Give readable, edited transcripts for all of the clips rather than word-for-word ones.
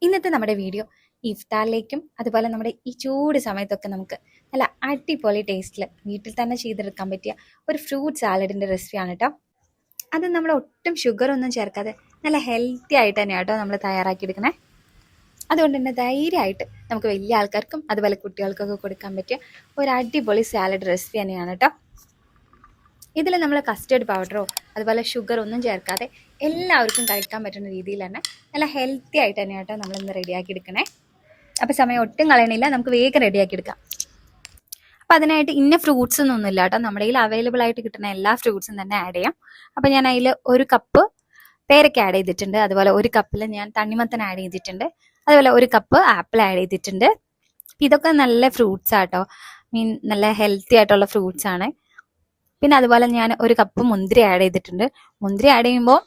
ഇന്നത്തെ നമ്മുടെ വീഡിയോ ഇഫ്താറിലേക്കും അതുപോലെ നമ്മുടെ ഈ ചൂട് സമയത്തൊക്കെ നമുക്ക് നല്ല അടിപൊളി ടേസ്റ്റിൽ വീട്ടിൽ തന്നെ ചെയ്തെടുക്കാൻ പറ്റിയ ഒരു ഫ്രൂട്ട് സാലഡിൻ്റെ റെസിപ്പിയാണ് കേട്ടോ. അത് നമ്മൾ ഒട്ടും ഷുഗർ ഒന്നും ചേർക്കാതെ നല്ല ഹെൽത്തി ആയിട്ട് തന്നെയാണ് കേട്ടോ നമ്മൾ തയ്യാറാക്കിയെടുക്കണേ. അതുകൊണ്ട് തന്നെ ധൈര്യമായിട്ട് നമുക്ക് വലിയ ആൾക്കാർക്കും അതുപോലെ കുട്ടികൾക്കൊക്കെ കൊടുക്കാൻ പറ്റിയ ഒരു അടിപൊളി സാലഡ് റെസിപ്പി തന്നെയാണ് കേട്ടോ. ഇതിൽ നമ്മൾ കസ്റ്റേർഡ് പൗഡറോ അതുപോലെ ഷുഗർ ഒന്നും ചേർക്കാതെ എല്ലാവർക്കും കഴിക്കാൻ പറ്റുന്ന രീതിയിൽ തന്നെ നല്ല ഹെൽത്തി ആയിട്ട് തന്നെയാണ് കേട്ടോ നമ്മളിന്ന് റെഡിയാക്കി എടുക്കണേ. അപ്പോൾ സമയം ഒട്ടും കളയണില്ല, നമുക്ക് വേഗം റെഡിയാക്കി എടുക്കാം. അപ്പോൾ അതിനായിട്ട് ഇന്ന ഫ്രൂട്ട്സ് ഒന്നുമില്ല കേട്ടോ, നമ്മുടെ കയ്യിൽ അവൈലബിൾ ആയിട്ട് കിട്ടുന്ന എല്ലാ ഫ്രൂട്ട്സും തന്നെ ആഡ് ചെയ്യാം. അപ്പോൾ ഞാൻ അതിൽ ഒരു കപ്പ് പേരയ്ക്ക ആഡ് ചെയ്തിട്ടുണ്ട്, അതുപോലെ ഒരു കപ്പിൽ ഞാൻ തണ്ണിമത്തൻ ആഡ് ചെയ്തിട്ടുണ്ട്, അതുപോലെ ഒരു കപ്പ് ആപ്പിൾ ആഡ് ചെയ്തിട്ടുണ്ട്. ഇതൊക്കെ നല്ല ഫ്രൂട്ട്സ് ആട്ടോ, നല്ല ഹെൽത്തി ആയിട്ടുള്ള ഫ്രൂട്ട്സ് ആണ്. പിന്നെ അതുപോലെ ഞാൻ ഒരു കപ്പ് മുന്തിരി ആഡ് ചെയ്തിട്ടുണ്ട്. മുന്തിരി ആഡ് ചെയ്യുമ്പോൾ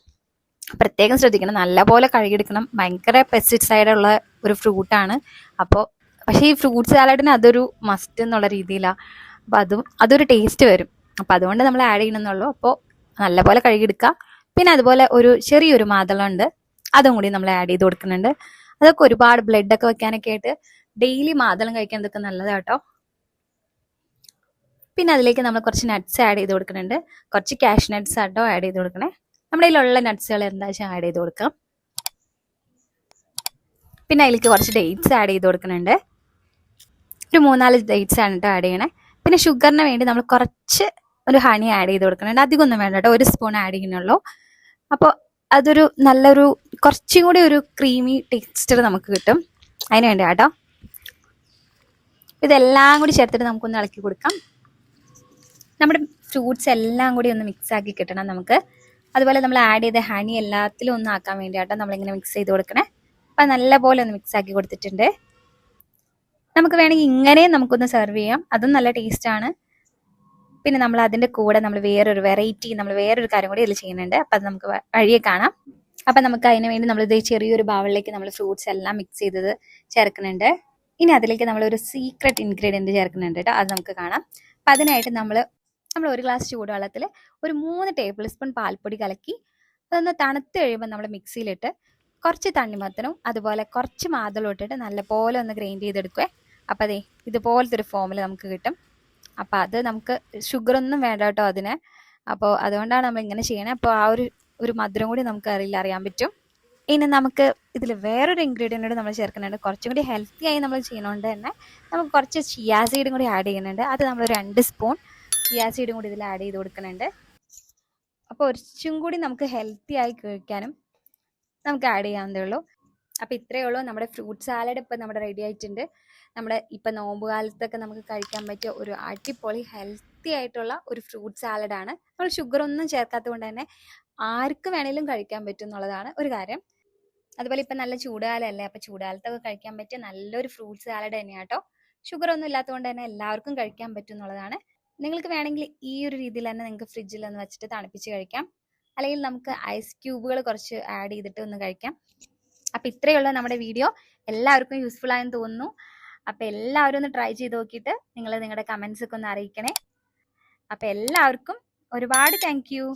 പ്രത്യേകം ശ്രദ്ധിക്കണം, നല്ലപോലെ കഴുകിയെടുക്കണം. ഭയങ്കര പെസ്റ്റിസൈഡ് ഉള്ള ഒരു ഫ്രൂട്ടാണ്. അപ്പോൾ പക്ഷേ ഈ ഫ്രൂട്ട് സാലഡിന് അതൊരു മസ്റ്റ് എന്നുള്ള രീതിയിലാണ്. അപ്പോൾ അതൊരു ടേസ്റ്റ് വരും. അപ്പോൾ അതുകൊണ്ട് നമ്മൾ ആഡ് ചെയ്യണമെന്നുള്ളൂ. അപ്പോൾ നല്ലപോലെ കഴുകിയെടുക്കുക. പിന്നെ അതുപോലെ ഒരു ചെറിയൊരു മാതളമുണ്ട്, അതും കൂടി നമ്മൾ ആഡ് ചെയ്ത് കൊടുക്കുന്നുണ്ട്. അതൊക്കെ ഒരുപാട് ബ്ലഡൊക്കെ വെക്കാനൊക്കെ ആയിട്ട് ഡെയിലി മാതളം കഴിക്കുന്നതൊക്കെ നല്ലതാട്ടോ. പിന്നെ അതിലേക്ക് നമ്മൾ കുറച്ച് നട്ട്സ് ആഡ് ചെയ്ത് കൊടുക്കുന്നുണ്ട്. കുറച്ച് കാഷ്യൂ നട്ട്സ് ആട്ടോ ആഡ് ചെയ്ത് കൊടുക്കണേ. നമ്മുടെ കയ്യിലുള്ള നട്ട്സുകൾ എന്താ വെച്ചാൽ ആഡ് ചെയ്ത് കൊടുക്കാം. പിന്നെ അതിലേക്ക് കുറച്ച് ഡേറ്റ്സ് ആഡ് ചെയ്ത് കൊടുക്കുന്നുണ്ട്. ഒരു 3-4 ഡേറ്റ്സ് ആണ് കേട്ടോ ആഡ് ചെയ്യണേ. പിന്നെ ഷുഗറിന് വേണ്ടി നമ്മൾ കുറച്ച് ഒരു ഹണി ആഡ് ചെയ്ത് കൊടുക്കുന്നുണ്ട്. അധികമൊന്നും വേണ്ട കേട്ടോ, 1 സ്പൂൺ ആഡ് ചെയ്യുന്നുള്ളൂ. അപ്പോൾ അതൊരു നല്ലൊരു കുറച്ചും കൂടി ഒരു ക്രീമി ടെക്സ്ചർ നമുക്ക് കിട്ടും. അതിന് വേണ്ടി കേട്ടോ. ഇതെല്ലാം കൂടി ചേർത്തിട്ട് നമുക്കൊന്ന് ഇളക്കി കൊടുക്കാം. നമ്മുടെ ഫ്രൂട്ട്സ് എല്ലാം കൂടി ഒന്ന് മിക്സ് ആക്കി കിട്ടണം നമുക്ക്. അതുപോലെ നമ്മൾ ആഡ് ചെയ്ത ഹണി എല്ലാത്തിലും ഒന്ന് ആക്കാൻ വേണ്ടിയിട്ടോ നമ്മളിങ്ങനെ മിക്സ് ചെയ്ത് കൊടുക്കണേ. അപ്പം നല്ലപോലെ ഒന്ന് മിക്സ് ആക്കി കൊടുത്തിട്ടുണ്ട്. നമുക്ക് വേണമെങ്കിൽ ഇങ്ങനെ നമുക്കൊന്ന് സെർവ് ചെയ്യാം, അതും നല്ല ടേസ്റ്റാണ്. പിന്നെ നമ്മൾ അതിൻ്റെ കൂടെ നമ്മൾ വേറൊരു വെറൈറ്റി വേറൊരു കാര്യം കൂടി ഇതിൽ ചെയ്യുന്നുണ്ട്. അപ്പം അത് നമുക്ക് വഴിയെ കാണാം. അപ്പം നമുക്ക് അതിന് വേണ്ടി നമ്മളിത് ചെറിയൊരു ബൗളിലേക്ക് നമ്മൾ ഫ്രൂട്ട്സ് എല്ലാം മിക്സ് ചെയ്തത് ചേർക്കുന്നുണ്ട്. ഇനി അതിലേക്ക് നമ്മളൊരു സീക്രട്ട് ഇൻഗ്രീഡിയൻറ്റ് ചേർക്കുന്നുണ്ട് കേട്ടോ, അത് നമുക്ക് കാണാം. അപ്പം അതിനായിട്ട് നമ്മൾ 1 ഗ്ലാസ് ചൂടുവെള്ളത്തിൽ ഒരു 3 ടേബിൾ സ്പൂൺ പാൽപ്പൊടി കലക്കി അതൊന്ന് തണുത്ത് കഴിയുമ്പോൾ നമ്മൾ മിക്സിയിലിട്ട് കുറച്ച് തണ്ണിമത്തനും അതുപോലെ കുറച്ച് മാതളം ഇട്ടിട്ട് നല്ലപോലെ ഒന്ന് ഗ്രൈൻഡ് ചെയ്തെടുക്കുക. അപ്പോൾ അതെ ഇതുപോലത്തെ ഒരു ഫോമിൽ നമുക്ക് കിട്ടും. അപ്പോൾ അത് നമുക്ക് ഷുഗറൊന്നും വേണ്ട കേട്ടോ അതിന്. അപ്പോൾ അതുകൊണ്ടാണ് നമ്മൾ ഇങ്ങനെ ചെയ്യണേ. അപ്പോൾ ആ ഒരു മധുരം കൂടി നമുക്ക് അറിയാൻ പറ്റും. ഇനി നമുക്ക് ഇതിൽ വേറൊരു ഇൻഗ്രീഡിയൻ്റ് കൂടി നമ്മൾ ചേർക്കുന്നുണ്ട്. കുറച്ചും കൂടി ഹെൽത്തി ആയി നമ്മൾ ചെയ്യുന്നതുകൊണ്ട് തന്നെ നമുക്ക് കുറച്ച് ചിയാ സീഡും കൂടി ആഡ് ചെയ്യുന്നുണ്ട്. അത് നമ്മൾ 2 സ്പൂൺ ചിയാ സീഡും കൂടി ഇതിൽ ആഡ് ചെയ്ത് കൊടുക്കുന്നുണ്ട്. അപ്പോൾ കുറച്ചും കൂടി നമുക്ക് ഹെൽത്തി ആയി കഴിക്കാനും നമുക്ക് ആഡ് ചെയ്യാവുന്നതേ ഉള്ളൂ. അപ്പോൾ ഇത്രയേ ഉള്ളൂ, നമ്മുടെ ഫ്രൂട്ട് സാലഡ് ഇപ്പോൾ നമ്മുടെ റെഡി ആയിട്ടുണ്ട്. നമ്മുടെ ഇപ്പോൾ നോമ്പ് കാലത്തൊക്കെ നമുക്ക് കഴിക്കാൻ പറ്റിയ ഒരു അടിപൊളി ഹെൽത്തി ആയിട്ടുള്ള ഒരു ഫ്രൂട്ട് സാലഡാണ്. നമ്മൾ ഷുഗറൊന്നും ചേർക്കാത്തത് കൊണ്ട് തന്നെ ആർക്ക് വേണേലും കഴിക്കാൻ പറ്റും എന്നുള്ളതാണ് ഒരു കാര്യം. അതുപോലെ ഇപ്പം നല്ല ചൂടുകാലമല്ലേ, അപ്പോൾ ചൂടുകാലത്തൊക്കെ കഴിക്കാൻ പറ്റിയ നല്ലൊരു ഫ്രൂട്ട് സാലഡ് തന്നെയാണ് കേട്ടോ. ഷുഗറൊന്നും ഇല്ലാത്തതുകൊണ്ട് തന്നെ എല്ലാവർക്കും കഴിക്കാൻ പറ്റും എന്നുള്ളതാണ്. നിങ്ങൾക്ക് വേണമെങ്കിൽ ഈ ഒരു രീതിയിൽ തന്നെ നിങ്ങൾക്ക് ഫ്രിഡ്ജിൽ ഒന്ന് വെച്ചിട്ട് തണുപ്പിച്ച് കഴിക്കാം, അല്ലെങ്കിൽ നമുക്ക് ഐസ് ക്യൂബുകൾ കുറച്ച് ആഡ് ചെയ്തിട്ട് ഒന്ന് കഴിക്കാം. അപ്പോൾ ഇത്രയേ ഉള്ളൂ നമ്മുടെ വീഡിയോ. എല്ലാവർക്കും യൂസ്ഫുൾ ആയെന്ന് തോന്നുന്നു. അപ്പോൾ എല്ലാവരും ഒന്ന് ട്രൈ ചെയ്ത് നോക്കിയിട്ട് നിങ്ങളുടെ കമൻസ് ഒക്കെ ഒന്ന് അറിയിക്കണേ. അപ്പോൾ എല്ലാവർക്കും ഒരുപാട് താങ്ക് യു.